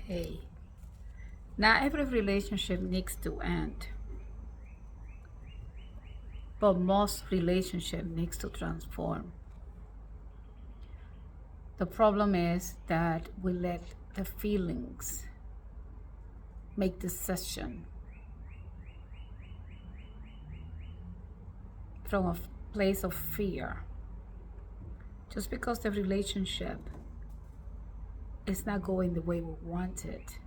Hey, not every relationship needs to end, but most relationship needs to transform. The problem is that we let the feelings make decision from a place of fear. Just because the relationship is not going the way we want it,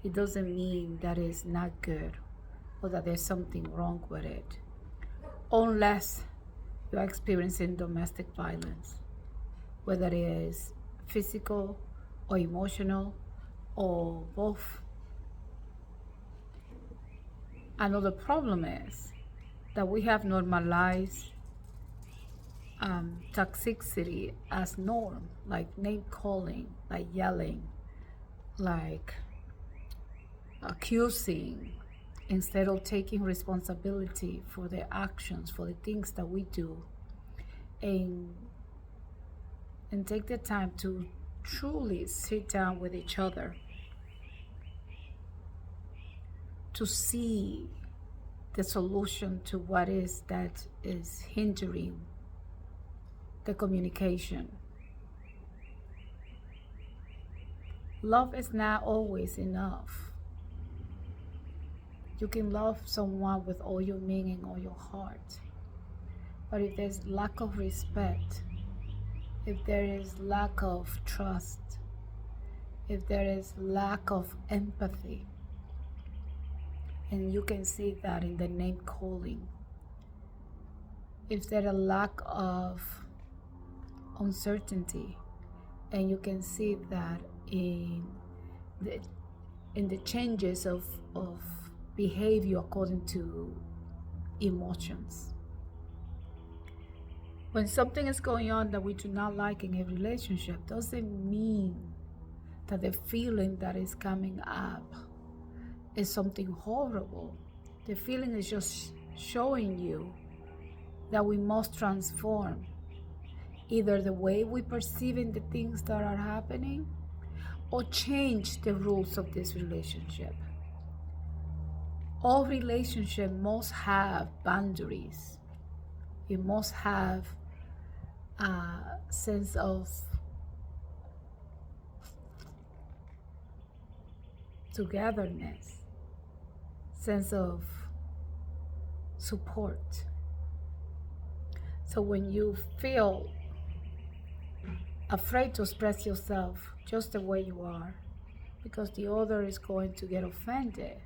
it doesn't mean that it's not good or that there's something wrong with it. Unless you're experiencing domestic violence, whether it is physical or emotional or both. Another problem is that we have normalized toxicity as norm, like name calling, like yelling, like accusing, instead of taking responsibility for the actions, for the things that we do, and take the time to truly sit down with each other to see the solution to what is that is hindering the communication. Love is not always enough. You can love someone with all your meaning, all your heart, but if there's lack of respect, if there is lack of trust, if there is lack of empathy, and you can see that in the name calling, if there is a lack of uncertainty, and you can see that in the changes of behavior according to emotions. When something is going on that we do not like in a relationship, doesn't mean that the feeling that is coming up is something horrible. The feeling is just showing you that we must transform either the way we perceiving the things that are happening or change the rules of this relationship. All relationship must have boundaries. It must have a sense of togetherness, sense of support. So when you feel afraid to express yourself just the way you are, because the other is going to get offended,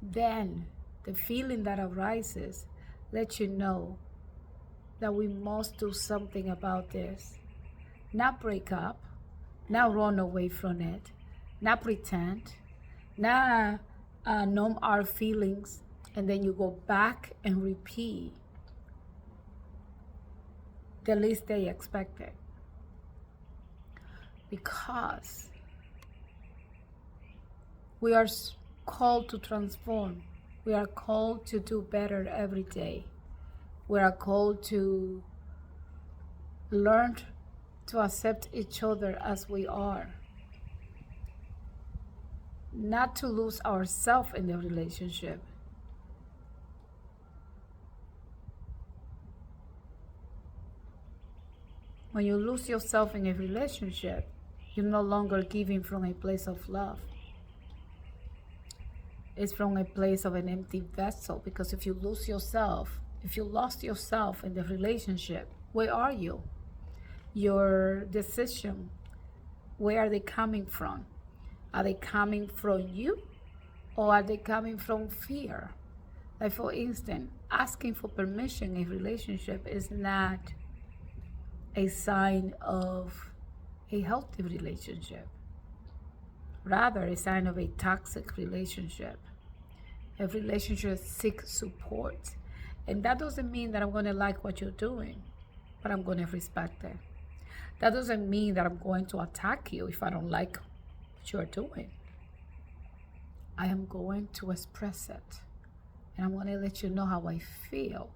then the feeling that arises lets you know that we must do something about this. Not break up, not run away from it, not pretend, not numb our feelings, and then you go back and repeat the least they expected. Because we are called to transform. We are called to do better every day. We are called to learn to accept each other as we are. Not to lose ourselves in the relationship. When you lose yourself in a relationship, you're no longer giving from a place of love. It's from a place of an empty vessel, because if you lose yourself, if you lost yourself in the relationship, where are you? Your decision, where are they coming from? Are they coming from you, or are they coming from fear? Like, for instance, asking for permission in a relationship is not a sign of a healthy relationship. Rather, a sign of a toxic relationship. A relationship seeks support. And that doesn't mean that I'm going to like what you're doing, but I'm going to respect it. That doesn't mean that I'm going to attack you if I don't like what you're doing. I am going to express it. And I'm going to let you know how I feel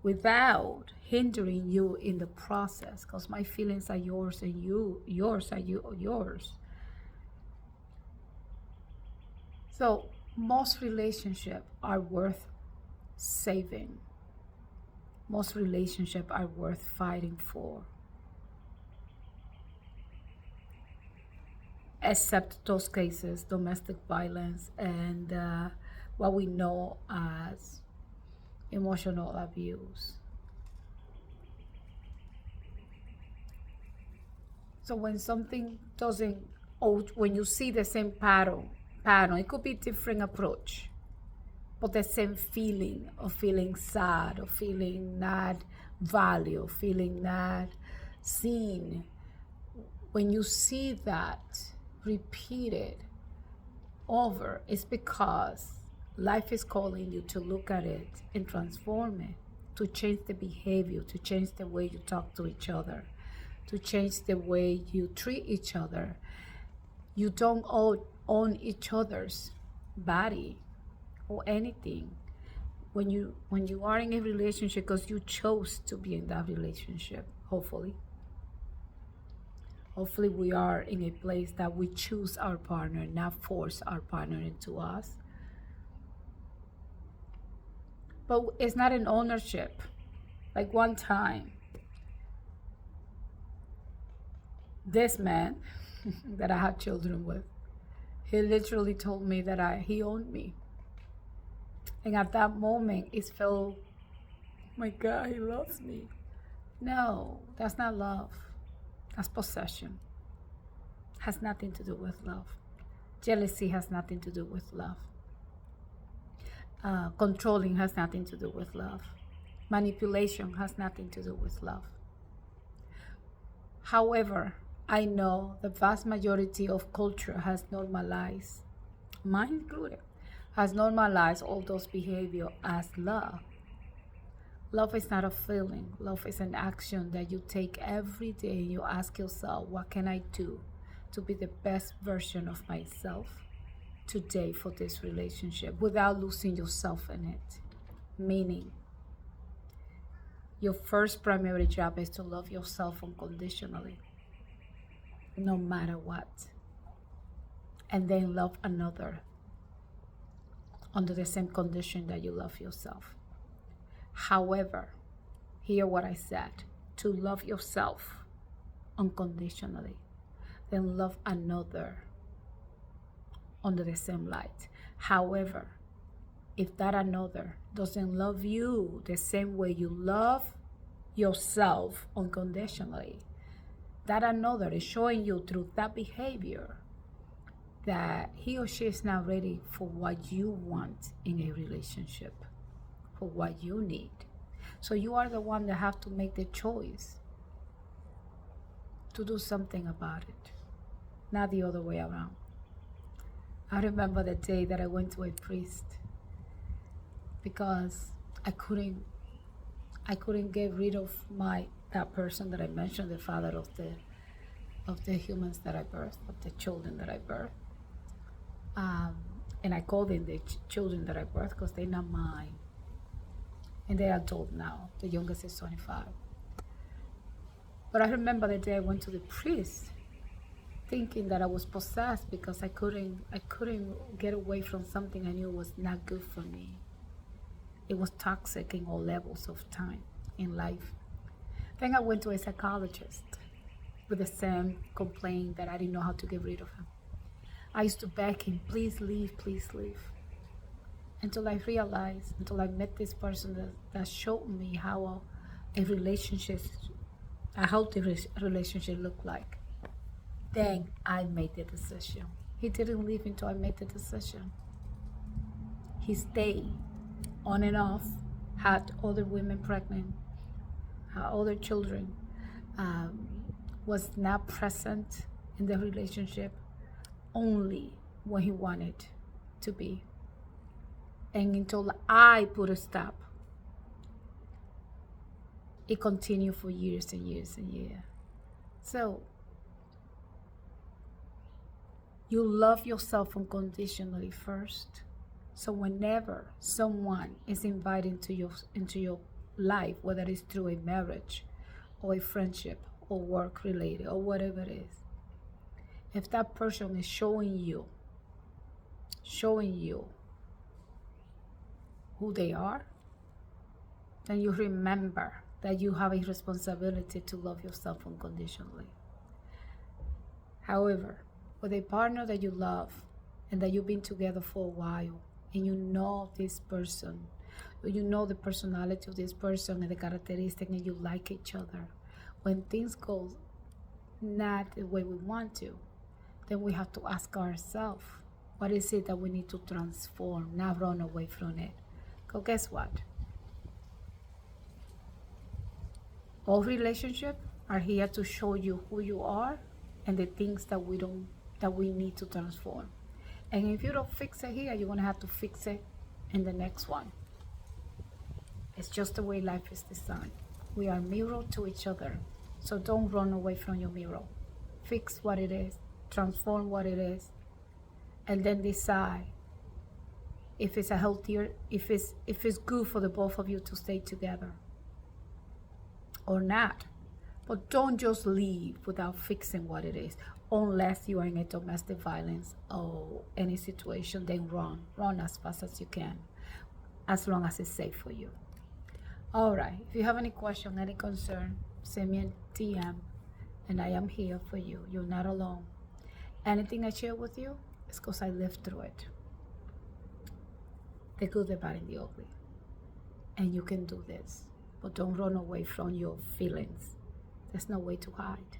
without hindering you in the process, because my feelings are yours and yours are yours. So most relationships are worth saving. Most relationships are worth fighting for. Except those cases, domestic violence and what we know as emotional abuse. So when something doesn't, or when you see the same pattern, it could be different approach, but the same feeling of feeling sad, of feeling not valued, feeling not seen. When you see that repeated over, it's because life is calling you to look at it and transform it, to change the behavior, to change the way you talk to each other, to change the way you treat each other. You don't own each other's body or anything when you are in a relationship, because you chose to be in that relationship. Hopefully we are in a place that we choose our partner, not force our partner into us. But it's not an ownership. Like one time, this man that I had children with, he literally told me that he owned me. And at that moment, it felt, oh my God, he loves me. No, that's not love. That's possession. Has nothing to do with love. Jealousy has nothing to do with love. Controlling has nothing to do with love. Manipulation has nothing to do with love. However, I know the vast majority of culture has normalized, mine included, has normalized all those behavior as love. Love is not a feeling. Love is an action that you take every day. You ask yourself, what can I do to be the best version of myself today for this relationship without losing yourself in it? Meaning, your first primary job is to love yourself unconditionally, no matter what. And then love another under the same condition that you love yourself. However, hear what I said, to love yourself unconditionally, then love another under the same light. However, if that another doesn't love you the same way you love yourself unconditionally, that another is showing you through that behavior that he or she is not ready for what you want in a relationship, for what you need. So you are the one that have to make the choice to do something about it, not the other way around. I remember the day that I went to a priest because I couldn't get rid of that person that I mentioned, the father of the humans that I birthed, of the children that I birthed. And I call them the children that I birthed because they're not mine. And they are adult now. The youngest is 25. But I remember the day I went to the priest thinking that I was possessed because I couldn't get away from something I knew was not good for me. It was toxic in all levels of time in life. Then I went to a psychologist with the same complaint that I didn't know how to get rid of him. I used to beg him, please leave, please leave. Until I realized, until I met this person that showed me how a healthy relationship looked like. Then I made the decision. He didn't leave until I made the decision. He stayed on and off, had other women pregnant, had other children, was not present in the relationship only when he wanted to be. And until I put a stop, it continued for years and years and years. So, you love yourself unconditionally first. So whenever someone is invited into your life, whether it's through a marriage or a friendship or work related or whatever it is, if that person is showing you showing you who they are, then you remember that you have a responsibility to love yourself unconditionally. However, with a partner that you love and that you've been together for a while, and you know this person, you know the personality of this person and the characteristics, and you like each other, when things go not the way we want to, then we have to ask ourselves, what is it that we need to transform, not run away from it? Because guess what? All relationships are here to show you who you are and the things that we need to transform. And if you don't fix it here, you're gonna have to fix it in the next one. It's just the way life is designed. We are mirror to each other. So don't run away from your mirror. Fix what it is, transform what it is, and then decide if it's a healthier, if it's good for the both of you to stay together or not. But don't just leave without fixing what it is, unless you are in a domestic violence or any situation. Then run as fast as you can, as long as it's safe for you. All right, if you have any question, any concern, send me a DM and I am here for you. You're not alone. Anything I share with you is because I lived through it, the good, the bad, and the ugly. And you can do this, but don't run away from your feelings. There's no way to hide.